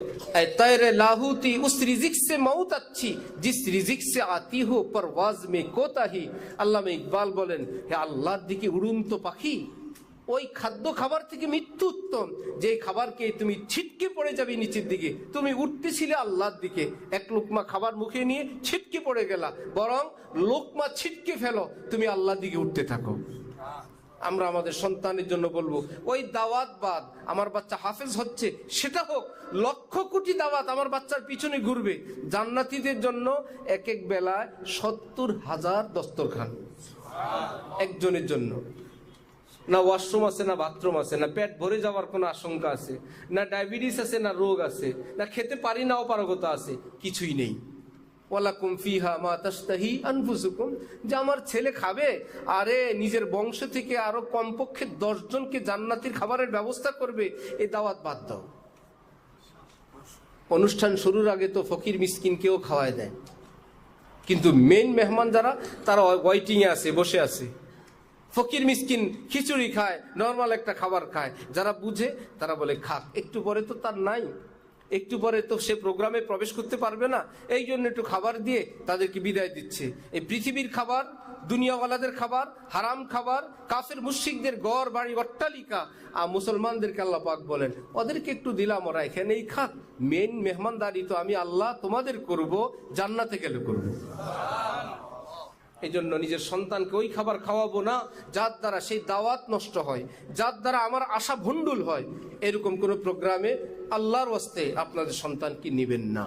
तैरे लाहूती उस रिजिक से मौत अच्छी जिस रिजिक से आती हो परवाज में कोताही। আল্লামা ইকবাল বলেন, হে আল্লাহর দিকে উড়ন্ত পাখি, ওই খাদ্য খাবার থেকে মৃত্যু উত্তম যে খাবারকে তুমি ছিটকে পড়ে যাবে নিচের দিকে। তুমি উঠতেছিলে আল্লাহর দিকে, এক লোকমা খাবার মুখে নিয়ে ছিটকে পড়ে গেলা, বরং লোকমা ছিটকে ফেলো, তুমি আল্লাহর দিকে উঠতে থাকো। আমরা আমাদের সন্তানের জন্য বলবো, ওই দাওয়াত বাদ, আমার বাচ্চা হাফেজ হচ্ছে, সেটা হোক, লক্ষ কোটি দাওয়াত আমার বাচ্চার পিছনে ঘুরবে। জান্নাতীদের জন্য এক এক বেলায় 70,000 দস্তরখান একজনের জন্য। না ওয়াশরুম আছে, না বাথরুম আছে, না পেট ভরে যাওয়ার কোনো আশঙ্কা আছে, না ডায়াবেটিস আছে, না রোগ আছে, না খেতে পারি না অপারগতা আছে, কিছুই নেই। ওয়ালাকুম ফিহা মা তাশতাহি আনফুসুকুম, যে আমার ছেলে খাবে, আরে নিজের বংশ থেকে আরো কমপক্ষে 10 জনকে জান্নাতের খাবারের ব্যবস্থা করবে, এই দাওয়াত বাদ দাও। অনুষ্ঠান শুরুর আগে তো ফকির মিসকিনকেও খাওয়ায় দেয়, কিন্তু মেইন মেহমান যারা, তারা ওয়েটিং এ আছে, বসে আছে। ফকির মিসকিন খিচুড়ি খায়, নর্মাল একটা খাবার খায়, যারা বুঝে তারা বলে খাক, একটু পরে তো তার নাই, একটু পরে তো সে প্রোগ্রামে প্রবেশ করতে পারবে না, এই জন্য একটু খাবার দিয়ে তাদেরকে বিদায় দিচ্ছে। এই পৃথিবীর খাবার, দুনিয়াওয়ালাদের খাবার, হারাম খাবার, কাফের মুশরিকদের গড় বাড়ি অট্টালিকা, আর মুসলমানদেরকে আল্লাহ পাক বলেন ওদেরকে একটু দিলাম, ওরা এখানেই খাক। মেন মেহমানদারি তো আমি আল্লাহ তোমাদের করব, জান্নাতে গেলে করব। এই জন্য নিজের সন্তানকে ওই খাবার খাওয়াবো না যার দ্বারা সেই দাওয়াত নষ্ট হয়, যার দ্বারা আমার আশা ভণ্ডুল হয়। এরকম কোন প্রোগ্রামে আল্লাহর ওয়াস্তে আপনাদের সন্তানকে নিবেন না।